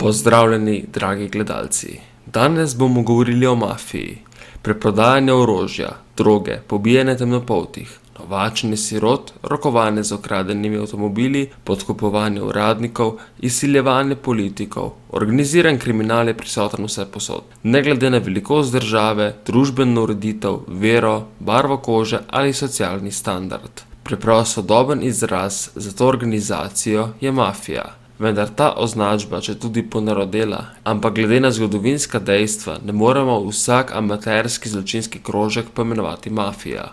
Pozdravljeni, dragi gledalci. Danes bomo govorili o mafiji, preprodajanju orožja, droge, pobijanje temnopoltih, novačenje sirot, rokovanje z ukradenimi avtomobili, podkupovanje uradnikov, izsiljevanje politikov, organiziran kriminal je prisoten vsepovsod, ne glede na velikost države, družbeno ureditev, vero, barvo kože ali socialni standard. Preprosto sodoben izraz za to organizacijo je mafija. Vendar ta označba četudi ponarodela, ampak glede na zgodovinska dejstva ne moremo vsak amaterski zločinski krožek poimenovati mafija.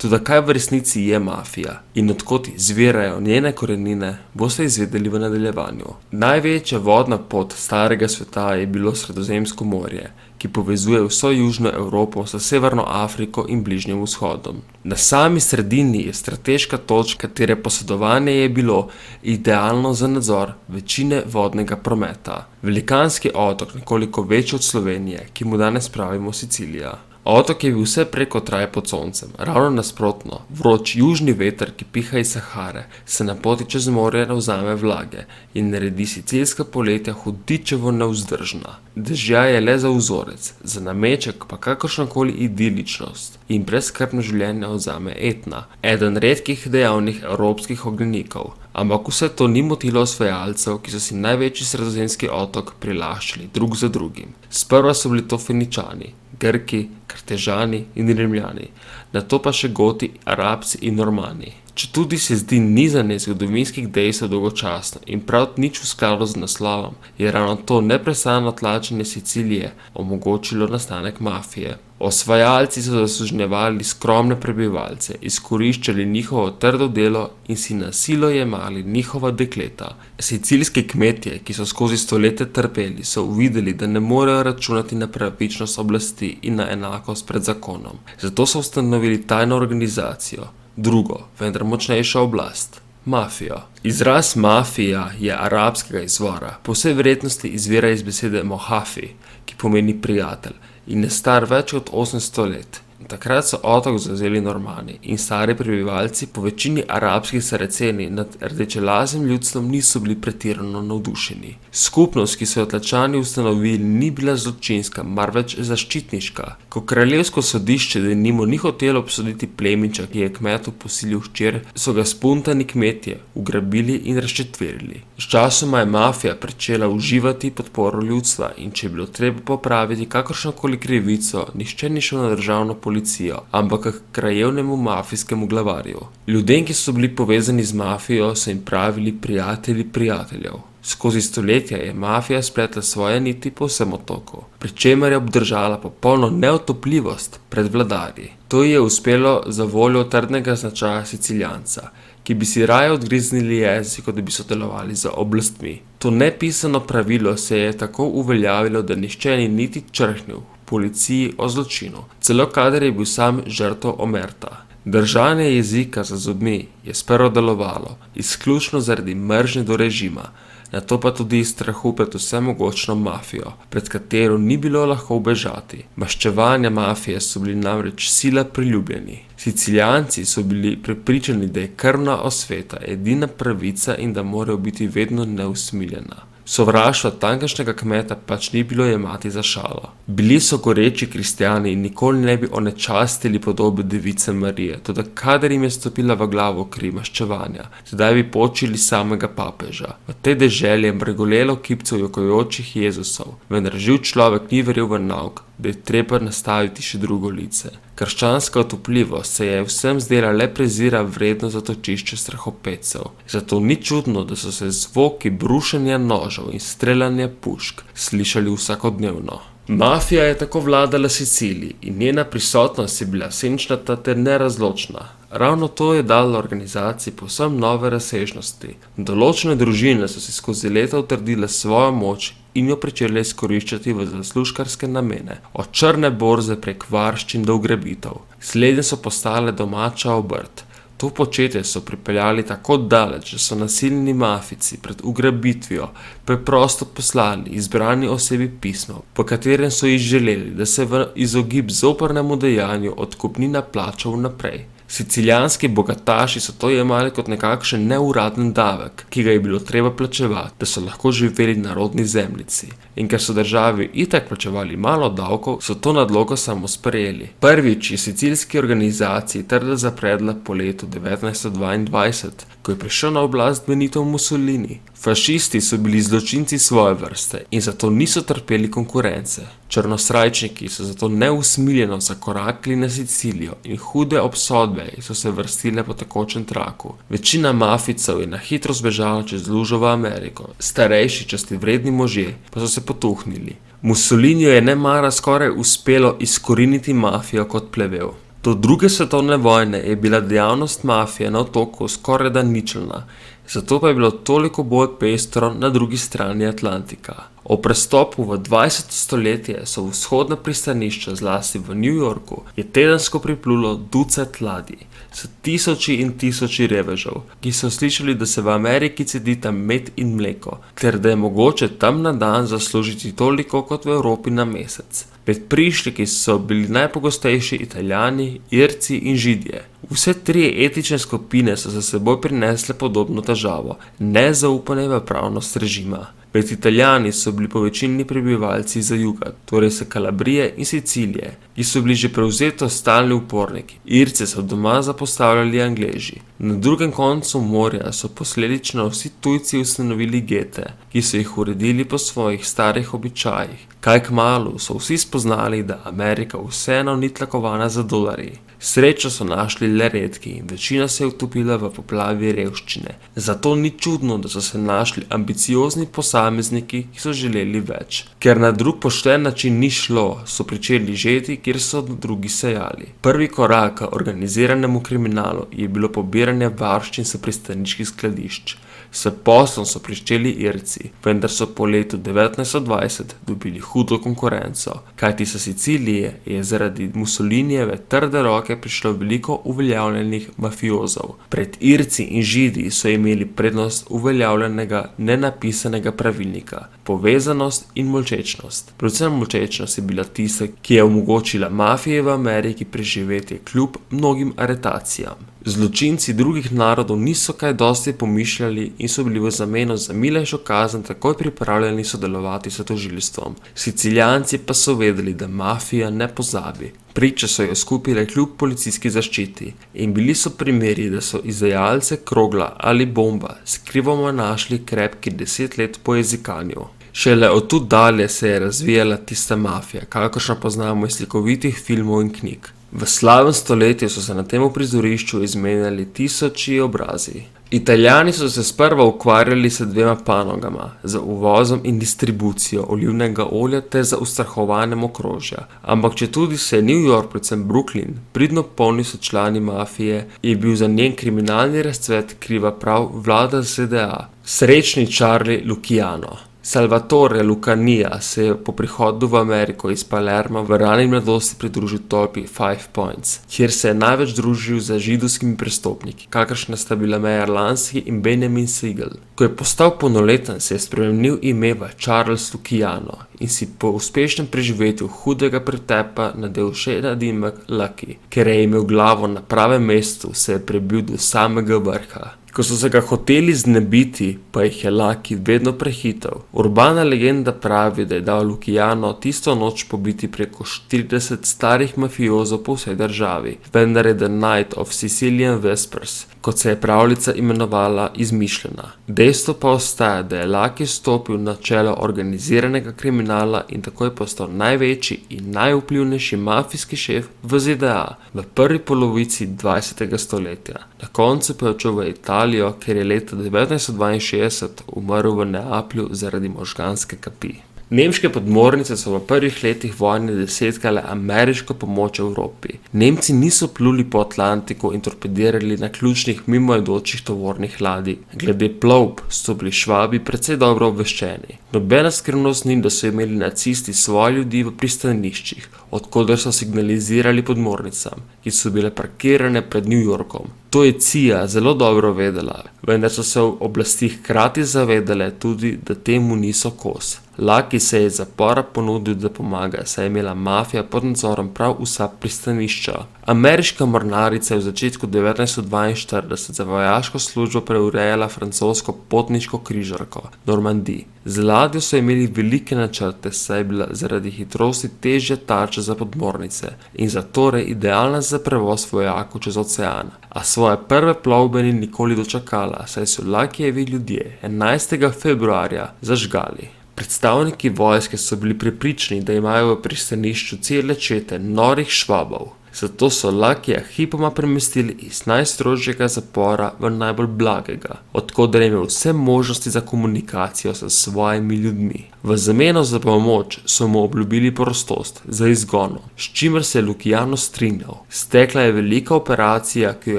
Toda kaj v resnici je mafija in od kod izvirajo njene korenine, boste izvedeli v nadaljevanju. Največja vodna pot starega sveta je bilo Sredozemsko morje, ki povezuje vso Južno Evropo s Severno Afriko in Bližnjim vzhodom. Na sami sredini je strateška točka, katere posedovanje je bilo idealno za nadzor večine vodnega prometa. Velikanski otok, nekoliko večji od Slovenije, ki mu danes pravimo Sicilija. Otok je bil vse preko traj pod soncem, ravno nasprotno, vroč južni veter, ki piha iz Sahare, se na poti čez morje navzame vlage in naredi sicilska poletja hudičevo nevzdržna. Dežja je le za vzorec, za nameček pa kakršnakoli idiličnost in brezskrbno življenje vzame Etna, eden redkih dejavnih evropskih ognjenikov. Ampak vse to ni motilo osvajalcev, ki so si največji sredozemski otok prilaščili drug za drugim. Sprva so bili to Feničani, Grki, Kartežani in Rimljani, nato pa še Goti, Arabci in Normani. Četudi se zdi nizanje zgodovinskih dejstev dolgočasno in prav nič v skladu z naslovom, je ravno to neprestano tlačenje Sicilije omogočilo nastanek mafije. Osvajalci so zasužnjevali skromne prebivalce, izkoriščali njihovo trdo delo in si na silo jemali njihova dekleta. Sicilski kmetje, ki so skozi stoletja trpeli, so uvideli, da ne morejo računati na pravičnost oblasti in na enakost pred zakonom. Zato so ustanovili tajno organizacijo, drugo, vendar močnejšo oblast. Mafijo. Izraz mafija je arabskega izvora, po vsej verjetnosti izvira iz besede mohafi, ki pomeni prijatelj in je star več kot 800 let. Takrat so otok zavzeli Normani in stari prebivalci, po večini arabskih Saraceni, nad rdečelazim ljudstvom niso bili pretirano navdušeni. Skupnost, ki so jo Tlačani ustanovili, ni bila zločinska, marveč zaščitniška. Ko kraljevsko sodišče denimo ni hotelo obsoditi plemiča, ki je kmetu posilil hčer, so ga spuntani kmetje ugrabili in razčetverili. Sčasoma je mafija pričela uživati podporo ljudstva in če je bilo treba popraviti kakršnokoli krivico, nihče ni šel na državno policijo, ampak k krajevnemu mafijskemu glavarju. Ljudem, ki so bili povezani z mafijo, so jim pravili prijatelji prijateljev. Skozi stoletja je mafija spletla svoje niti po vsem otoku, pri čemer je obdržala popolno neotopljivost pred vladarji. To ji je uspelo za voljo trdnega značaja Siciljanca, ki bi si raje odgriznili jezik, kot da bi sodelovali z oblastmi. To nepisano pravilo se je tako uveljavilo, da nihče ni niti črhnil policiji o zločinu, celo kadar je bil sam žrtev omerta. Držanje jezika za zobmi je sprva delovalo izključno zaradi mržnje do režima, nato pa tudi iz strahu pred vsemogočno mafijo, pred katero ni bilo lahko ubežati. Maščevanja mafije so bili namreč sila priljubljeni. Siciljanci so bili prepričani, da je krvna osveta edina pravica in da morajo biti vedno neusmiljena. Sovraštva tamkajšnjega kmeta pač ni bilo jemati za šalo. Bili so goreči kristjani in nikoli ne bi onečastili podobe device Marije, toda kadar jim je stopila v glavo kri maščevanja, sedaj bi počili samega papeža. V tej deželi je mrgolelo kipcev jokajočih Jezusov, vendar živ človek ni verjel v nauk, da je treba nastaviti še drugo lice. Krščanska otopljivost se je vsem zdela le prezira vredno zatočišče strahopetcev. Zato ni čudno, da so se zvoki brušenja nožev in streljanja pušk slišali vsakodnevno. Mafija je tako vladala Siciliji in njena prisotnost je bila senčnata ter nerazločna. Ravno to je dalo organizaciji povsem nove razsežnosti. Določene družine so si skozi leta utrdile svojo moč in jo pričele izkoriščati v zaslužkarske namene, od črne borze prek varščin do ugrabitev. Slednje so postale domača obrt. To početje so pripeljali tako daleč, da so nasilni mafijci pred ugrabitvijo preprosto poslali izbrani osebi pismo, po katerem so jih želeli, da se v izogib zoprnemu dejanju odkupnina plača vnaprej. Sicilijanski bogataši so to jemali kot nekakšen neuraden davek, ki ga je bilo treba plačevati, da so lahko živeli na rodni zemljici. In ker so državi itak plačevali malo davkov, so to nadlogo samo sprejeli. Prvič je sicilski organizaciji trda zapredla po letu 1922, ko je prišel na oblast Benito Mussolini. Fašisti so bili zločinci svoje vrste in zato niso trpeli konkurence. Črnosrajčniki so zato neusmiljeno zakorakali na Sicilijo in hude obsodbe so se vrstile po tekočem traku. Večina mafijcev je na hitro zbežala čez lužo v Ameriko, starejši častivredni možje pa so se potuhnili. Mussoliniju je nemara skoraj uspelo izkoriniti mafijo kot plevel. Do druge svetovne vojne je bila dejavnost mafije na otoku skorajda ničelna, zato pa je bilo toliko bolj pestro na drugi strani Atlantika. O prestopu v 20. stoletje so v vzhodna pristanišča, zlasti v New Yorku, je tedensko priplulo ducat ladij s tisoči in tisoči revežev, ki so slišali, da se v Ameriki cedita med in mleko, ter da je mogoče tam na dan zaslužiti toliko kot v Evropi na mesec. Med prišleki so bili najpogostejši Italijani, Irci in Židje. Vse tri etične skupine so za seboj prinesle podobno težavo, nezaupanje v pravnost režima. Med Italijani so bili povečini prebivalci za juga, torej se Kalabrije in Sicilije, ki so bili že prevzeto stalni uporniki. Irce so doma zapostavljali Angleži. Na drugem koncu morja so posledično vsi tujci ustanovili gete, ki so jih uredili po svojih starih običajih. Kaj kmalu so vsi spoznali, da Amerika vseeno ni tlakovana za dolarji. Srečo so našli le redki in večina se je utopila v poplavi revščine. Zato ni čudno, da so se našli ambiciozni posamezniki, ki so želeli več. Ker na drug pošten način ni šlo, so pričeli žeti, kjer so drugi sejali. Prvi korak k organiziranemu kriminalu je bilo pobiranje varščin s pristaniških skladišč. S poslom so pričeli Irci, vendar so po letu 1920 dobili hudo konkurenco, kajti s Sicilije je zaradi Mussolinijeve trde roke prišlo veliko uveljavljenih mafiozov. Pred Irci in Židi so imeli prednost uveljavljenega nenapisanega pravilnika, povezanost in molčečnost. Predvsem molčečnost je bila tista, ki je omogočila mafiji v Ameriki preživeti kljub mnogim aretacijam. Zločinci drugih narodov niso kaj dosti pomišljali in so bili v zameno za milejšo kazen takoj pripravljeni sodelovati s tožilstvom. Sicilijanci pa so vedeli, da mafija ne pozabi. Priče so jo skupile kljub policijski zaščiti in bili so primeri, da so izdajalce krogla ali bomba skrivoma našli krepki 10 let po jezikanju. Šele od tu dalje se je razvijala tista mafija, kakršno poznamo iz slikovitih filmov in knjig. V slabem stoletju so se na tem prizorišču izmenjali tisoči obrazi. Italijani so se sprva ukvarjali s dvema panogama, z uvozom in distribucijo olivnega olja ter z ustrahovanjem okrožja. Ampak četudi se je New York, predvsem Brooklyn, pridno polnil s člani mafije, je bil za njen kriminalni razcvet kriva prav vlada ZDA. Srečni Charlie Luciano. Salvatore Lucanija se je po prihodu v Ameriko iz Palerma v rani mladosti pridružil tolpi Five Points, kjer se je največ družil z židovskimi prestopniki, kakršna sta bila Meyer Lansky in Benjamin Siegel. Ko je postal polnoleten, se je spremenil ime v Charles Luciano in si po uspešnem preživetju hudega pretepa nadel še nadimek Lucky. Ker je imel glavo na pravem mestu, se je prebil do samega vrha. Ko so se ga hoteli znebiti, pa jih je Lucky vedno prehitel. Urbana legenda pravi, da je dal Luciano tisto noč pobiti preko 40 starih mafiozov po vsej državi, vendar je The Night of Sicilian Vespers, kot se je pravljica imenovala, izmišljena. Dejstvo pa ostaja, da je Lucky stopil na čelo organiziranega kriminala in takoj postal največji in najvplivnejši mafijski šef v ZDA v prvi polovici 20. stoletja. Na koncu pa je odšel v Italijo, ker je leta 1962 umrl v Neaplju zaradi možganske kapi. Nemške podmornice so v prvih letih vojne desetkale ameriško pomoč Evropi. Nemci niso pluli po Atlantiku in torpedirali na ključnih mimoidočih tovornih ladij. Glede plovb so bili Švabi precej dobro obveščeni. Nobena skrivnost ni, da so imeli nacisti svoje ljudi v pristaniščih, odkoder so signalizirali podmornicam, ki so bile parkirane pred New Yorkom. To je CIA zelo dobro vedela, vendar so se v oblasti hkrati zavedale tudi, da temu niso kos. Lucky se je iz zapora ponudil, da pomaga, saj je imela mafija pod nadzorom prav vsa pristanišča. Ameriška mornarica je v začetku 1942 za vojaško službo preurejala francosko potniško križarko Normandie. Z ladjo so imeli velike načrte, saj je bila zaradi hitrosti težja tarča za podmornice in zatorej idealna za prevoz vojakov čez ocean. A svoje prve plovbe ni nikoli dočakala, saj so Luckyjevi ljudje 11. februarja zažgali. Predstavniki vojske so bili prepričani, da imajo v pristanišču cele čete norih švabov. Zato so Luckyja hipoma premestili iz najstrožjega zapora v najbolj blagega, od koder je imel vse možnosti za komunikacijo s svojimi ljudmi. V zameno za pomoč so mu obljubili prostost za izgonom, s čimer se je Luciano strinjal. Stekla je velika operacija, ki jo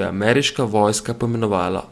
je ameriška vojska poimenovala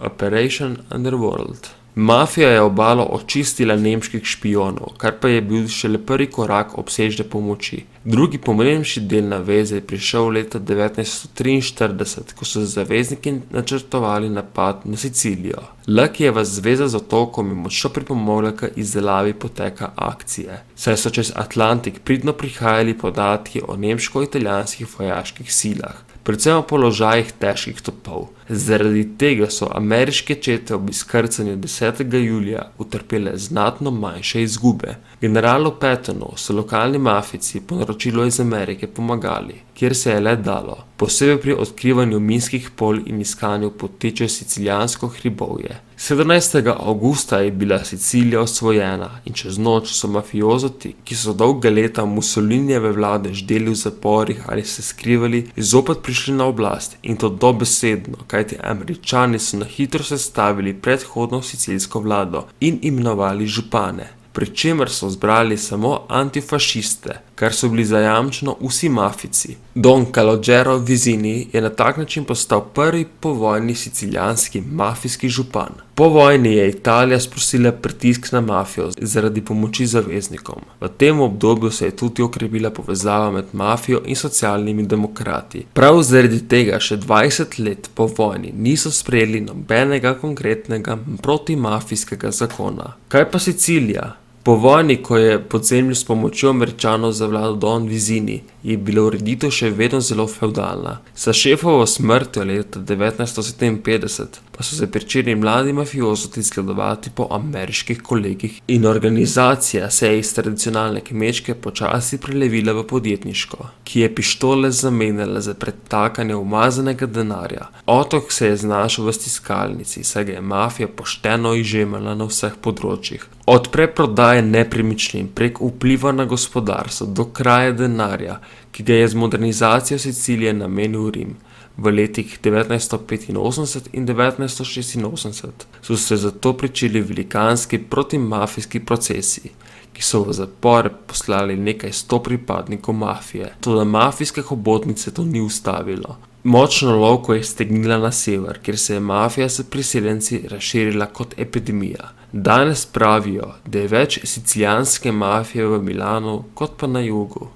Operation Underworld. Mafija je obalo očistila nemških špijonov, kar pa je bil šele prvi korak obsežne pomoči. Drugi pomembnejši del naveze je prišel leta 1943, ko so zavezniki načrtovali napad na Sicilijo. Luckyjeva zveza z otokom je močno pripomogla k izdelavi poteka akcije, saj so čez Atlantik pridno prihajali podatki o nemško-italijanskih vojaških silah, predvsem o položajih težkih topov. Zaradi tega so ameriške čete ob izkrcanju 10. julija utrpele znatno manjše izgube. Generalu Pattonu so lokalni mafijci po naročilu iz Amerike pomagali, kjer se je le dalo, posebej pri odkrivanju minskih polj in iskanju poti čez sicilijansko hribovje. 17. avgusta je bila Sicilija osvojena in čez noč so mafiozoti, ki so dolga leta Mussolinijeve vlade ždeli v zaporih ali se skrivali, zopet prišli na oblast, in to dobesedno, kajti Američani so na hitro sestavili predhodno sicilsko vlado in imenovali župane, pri čemer so zbrali samo antifašiste, kar so bili zajamčeno vsi mafijci. Don Calogero Vizzini je na tak način postal prvi povojni sicilijanski mafijski župan. Po vojni je Italija sprostila pritisk na mafijo zaradi pomoči zaveznikom. V tem obdobju se je tudi okrepila povezava med mafijo in socialnimi demokrati. Prav zaradi tega še 20 let po vojni niso sprejeli nobenega konkretnega protimafijskega zakona. Kaj pa Sicilija? Po vojni, ko je podzemlju s pomočjo Američanov zavladal Don Vizzini, je bila ureditev še vedno zelo fevdalna. Sa šefovo smrtjo leta 1957 pa so se pričeli mladi mafiozoti zgledovati po ameriških kolegih in organizacija se je iz tradicionalne kmečke počasi prelevila v podjetniško, ki je pištole zamenjala za pretakanje umazanega denarja. Otok se je znašel v stiskalnici, saj ga je mafija pošteno izžemala na vseh področjih. Od preprodaje nepremičnin prek vpliva na gospodarstvo do kraje denarja, ki ga je z modernizacijo Sicilije namenil Rim. V letih 1985 in 1986 so se zato pričeli velikanski protimafijski procesi, ki so v zapore poslali nekaj 100 pripadnikov mafije. Toda mafijske hobotnice to ni ustavilo. Močno lovko je stegnila na sever, kjer se je mafija s priseljenci razširila kot epidemija. Danes pravijo, da je več sicilijanske mafije v Milanu kot pa na jugu.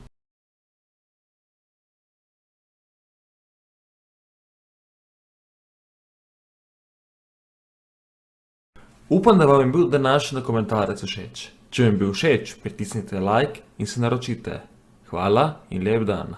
Upam, da vam je bil današnji dokumentarec všeč. Če vam je bil všeč, pritisnite like in se naročite. Hvala in lep dan.